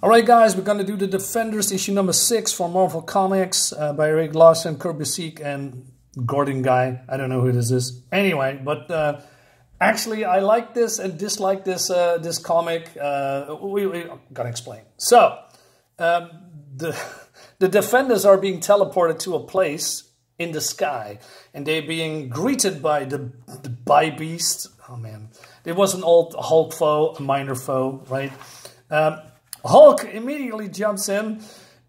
Alright guys, we're going to do the Defenders issue number 6 for Marvel Comics by Erik, Larsen, busiek, and Gordon guy. I don't know who this is. Anyway, but actually I like this and dislike this this comic. We gotta explain. So, the Defenders are being teleported to a place in the sky, and they're being greeted by the by-beast. Oh man, it was an old Hulk foe, a minor foe, right? Hulk immediately jumps in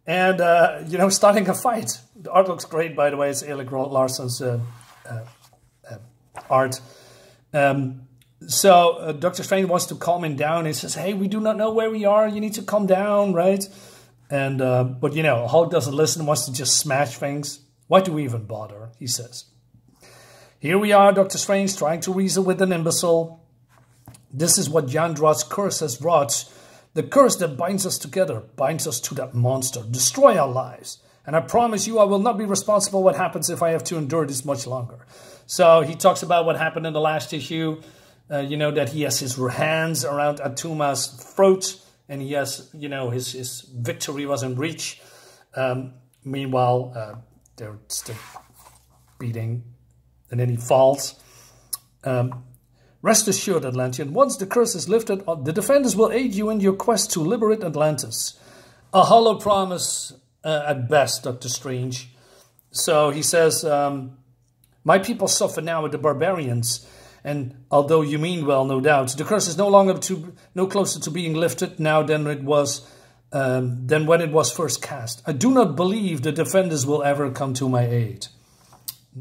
and, you know, starting a fight. The art looks great, by the way. It's Erik Larsen's art. So Dr. Strange wants to calm him down. He says, hey, we do not know where we are. You need to calm down, right? And but, you know, Hulk doesn't listen, wants to just smash things. Why do we even bother, he says. Here we are, Dr. Strange, trying to reason with an imbecile. This is what Yandra's curse has wrought. The curse that binds us together, binds us to that monster, destroy our lives. And I promise you I will not be responsible for what happens if I have to endure this much longer. So he talks about what happened in the last issue, you know, that he has his hands around Atuma's throat, and he has, you know, his victory was in reach. Meanwhile, they're still beating, and then he falls. Rest assured, Atlantean, once the curse is lifted, the Defenders will aid you in your quest to liberate Atlantis. A hollow promise at best, Dr. Strange. So he says, my people suffer now with the barbarians, and although you mean well, no doubt, the curse is no closer to being lifted now than it was than when it was first cast. I do not believe the Defenders will ever come to my aid.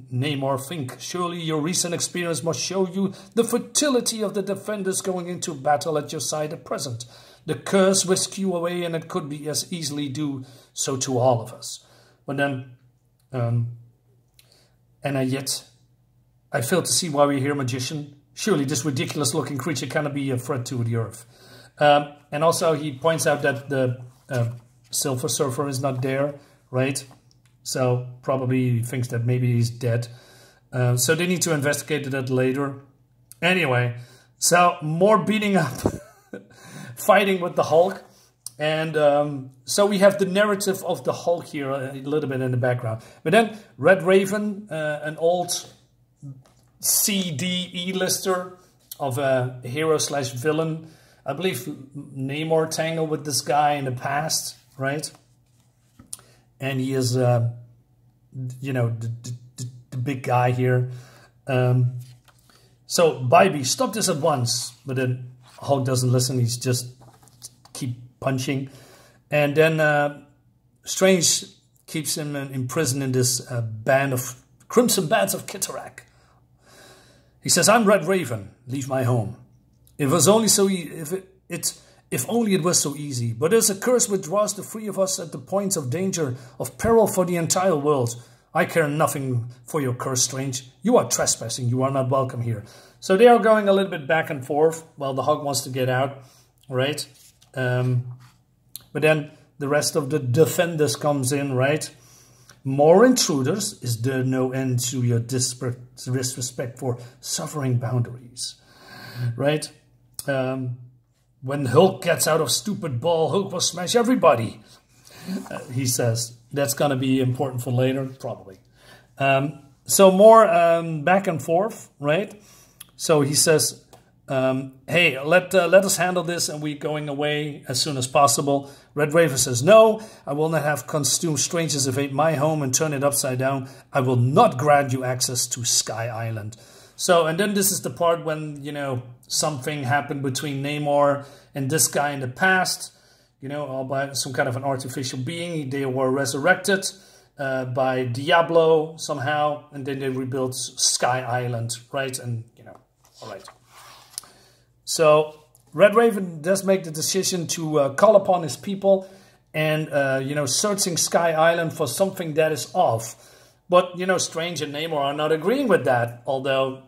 Namor, think, surely your recent experience must show you the fertility of the Defenders going into battle at your side at present. The curse whisked you away, and it could be as easily do so to all of us. But then, yet, I fail to see why we're here, magician. Surely this ridiculous-looking creature cannot be a threat to the earth. And also he points out that the Silver Surfer is not there, right? So probably he thinks that maybe he's dead. So they need to investigate that later. Anyway, so more beating up, fighting with the Hulk. And so we have the narrative of the Hulk here a little bit in the background. But then Red Raven, an old CD lister of a hero/villain. I believe Namor tangled with this guy in the past, right? And he is, you know, the big guy here. So, Bybee, stop this at once. But then Hulk doesn't listen. He's just keep punching. And then Strange keeps him in prison in this band of Crimson Bands of Kitterak. He says, I'm Red Raven. Leave my home. It was only so if only it was so easy. But there's a curse which draws the three of us at the points of danger, of peril for the entire world. I care nothing for your curse, Strange. You are trespassing. You are not welcome here. So they are going a little bit back and forth. Well, the Hulk wants to get out, right? But then the rest of the Defenders comes in, right? More intruders. Is there no end to your disrespect for suffering boundaries? Right? When Hulk gets out of stupid ball, Hulk will smash everybody, he says. That's going to be important for later, probably. So more back and forth, right? So he says, hey, let us handle this, and we're going away as soon as possible. Red Raven says, no, I will not have consumed strangers invade my home and turn it upside down. I will not grant you access to Sky Island. So, and then this is the part when, you know, something happened between Namor and this guy in the past, you know, all by some kind of an artificial being. They were resurrected by Diablo somehow, and then they rebuilt Sky Island, right? And, you know, all right. So Red Raven does make the decision to call upon his people and, you know, searching Sky Island for something that is off. But, you know, Strange and Namor are not agreeing with that, although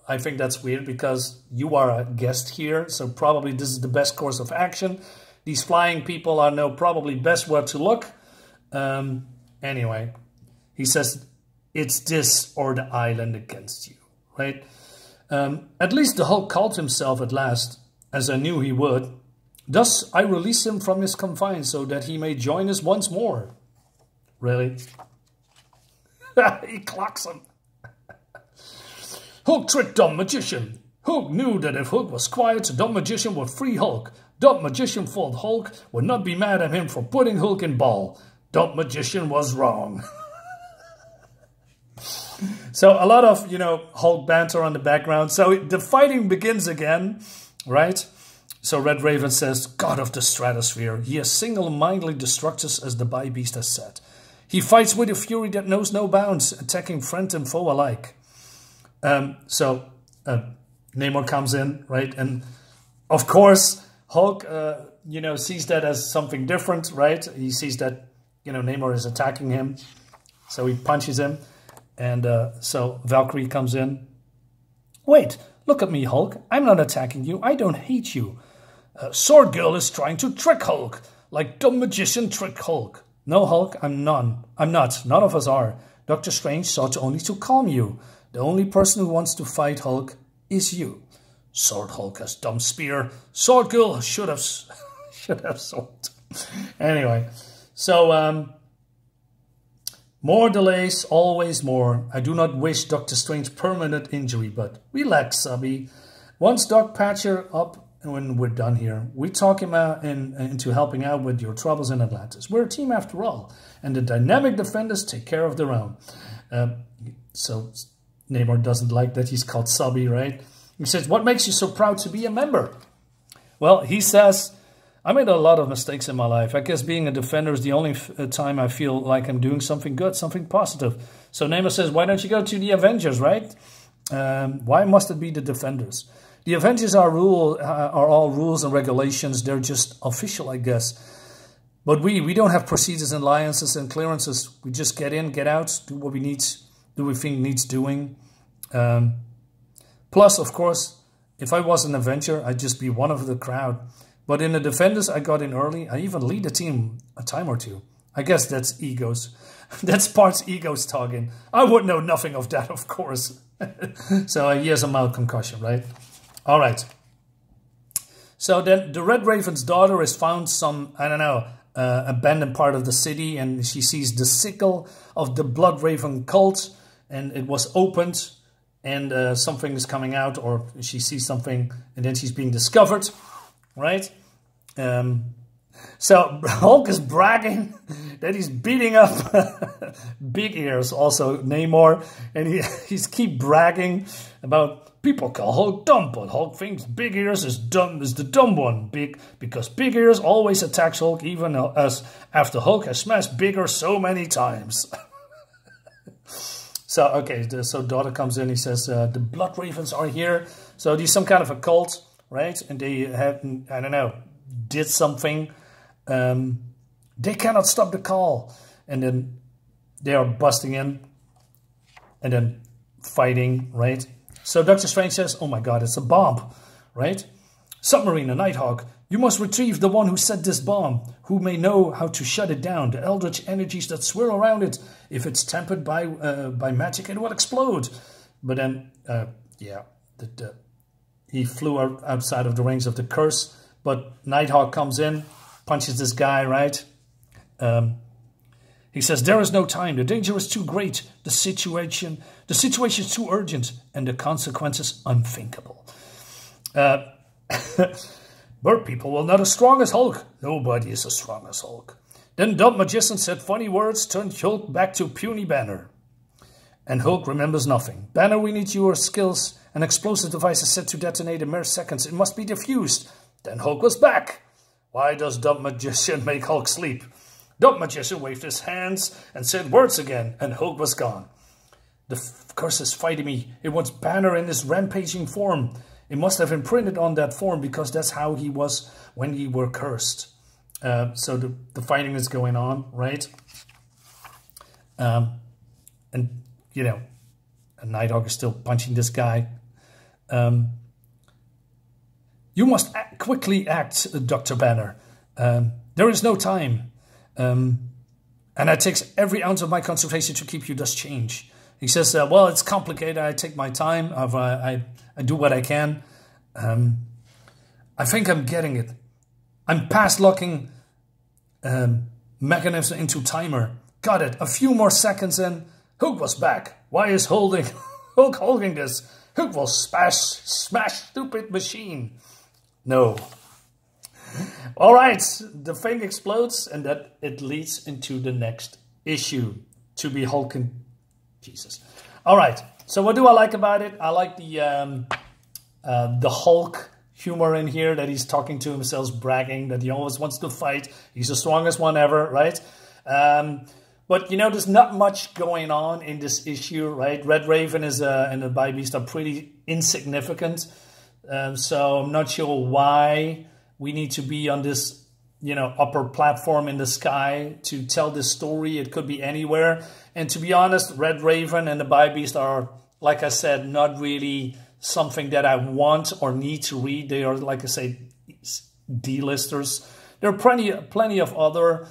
I think that's weird because you are a guest here, so probably this is the best course of action. These flying people are know probably best where to look. Anyway, he says, it's this or the island against you, right? At least the Hulk called himself at last, as I knew he would. Thus, I release him from his confines so that he may join us once more. Really? He clocks him. Hulk tricked dumb magician. Hulk knew that if Hulk was quiet, dumb magician would free Hulk. Dumb magician thought Hulk would not be mad at him for putting Hulk in ball. Dumb magician was wrong. So a lot of, Hulk banter on the background. So the fighting begins again, right? So Red Raven says, God of the stratosphere, he has single-mindedly destructed us as the By Beast has said. He fights with a fury that knows no bounds, attacking friend and foe alike. So Namor comes in, right? And of course, Hulk, sees that as something different, right? He sees that, Namor is attacking him. So he punches him. And so Valkyrie comes in. Wait, look at me, Hulk. I'm not attacking you. I don't hate you. Sword Girl is trying to trick Hulk, like dumb magician trick Hulk. No, Hulk, I'm not. None of us are. Doctor Strange sought only to calm you. The only person who wants to fight Hulk is you. Sword Hulk has dumb spear. Sword Girl should have sword. Anyway, so more delays, always more. I do not wish Doctor Strange permanent injury, but relax, subby. Once Doc patcher up, when we're done here, we talk him into helping out with your troubles in Atlantis. We're a team after all, and the dynamic defenders take care of their own. So Namor doesn't like that he's called subby, right? He says, what makes you so proud to be a member? Well, he says, I made a lot of mistakes in my life. I guess being a defender is the only time I feel like I'm doing something good, something positive. So Namor says, why don't you go to the Avengers, right? Why must it be the defenders? The Avengers are all rules and regulations. They're just official, I guess. But we don't have procedures and alliances and clearances. We just get in, get out, do what we need, do we think needs doing. Plus, of course, if I was an Avenger, I'd just be one of the crowd. But in the Defenders, I got in early. I even lead the team a time or two. I guess that's egos. That's parts egos talking. I would know nothing of that, of course. So he has a mild concussion, right? All right. So then the Red Raven's daughter has found some, I don't know, abandoned part of the city. And she sees the sickle of the Blood Raven cult. And it was opened. And something is coming out. Or she sees something. And then she's being discovered. Right? So Hulk is bragging that he's beating up Big Ears, also Namor, and he's keep bragging about people call Hulk dumb, but Hulk thinks Big Ears is the dumb one, because Big Ears always attacks Hulk even as after Hulk has smashed Big Ears so many times. So okay, so daughter comes in. He says the Blood Ravens are here. So there's some kind of a cult. Right, and they had, I don't know, did something. They cannot stop the call. And then they are busting in and then fighting, right? So Doctor Strange says, oh my God, it's a bomb, right? Submarine, a Nighthawk, you must retrieve the one who set this bomb, who may know how to shut it down, the eldritch energies that swirl around it. If it's tempered by magic, it will explode. But then, yeah, he flew outside of the range of the curse, but Nighthawk comes in, punches this guy, right? He says, there is no time. The danger is too great. The situation is too urgent, and the consequences unthinkable. Bird people will not as strong as Hulk. Nobody is as strong as Hulk. Then dumb magician said funny words, turned Hulk back to puny Banner. And Hulk remembers nothing. Banner, we need your skills. An explosive device is set to detonate in mere seconds. It must be diffused. Then Hulk was back. Why does Dumb Magician make Hulk sleep? Dumb Magician waved his hands and said words again, and Hulk was gone. The curse is fighting me. It wants Banner in this rampaging form. It must have imprinted on that form because that's how he was when he were cursed. So the fighting is going on, right? And, you know, Nighthawk is still punching this guy. You must quickly act, Dr. Banner. There is no time. And it takes every ounce of my concentration to keep you thus change. He says, well, it's complicated. I take my time. I do what I can. I think I'm getting it. I'm past locking mechanism into timer. Got it. A few more seconds and Hook was back. Why is Hook holding this? Hook will smash stupid machine. No. All right, the thing explodes and that it leads into the next issue to be Hulking. Jesus. All right. So what do I like about it? I like the Hulk humor in here, that he's talking to himself, bragging that he always wants to fight. He's the strongest one ever, right? But, you know, there's not much going on in this issue, right? Red Raven is and the Bi-Beast are pretty insignificant. So I'm not sure why we need to be on this, you know, upper platform in the sky to tell this story. It could be anywhere. And to be honest, Red Raven and the Bi-Beast are, like I said, not really something that I want or need to read. They are, like I say, D-listers. There are plenty of other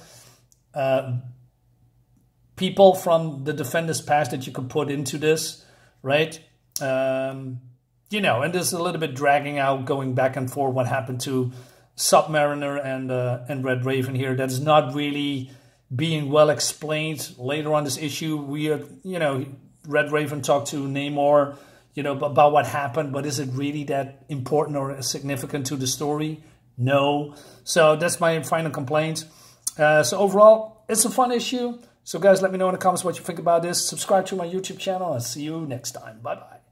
people from the Defenders past that you could put into this, right? You know, and there's a little bit dragging out, going back and forth what happened to Submariner and Red Raven here. That is not really being well explained. Later on this issue, we are, you know, Red Raven talked to Namor, you know, about what happened, but is it really that important or significant to the story? No. So that's my final complaint. So overall, it's a fun issue. So guys, let me know in the comments what you think about this. Subscribe to my YouTube channel. I'll see you next time. Bye-bye.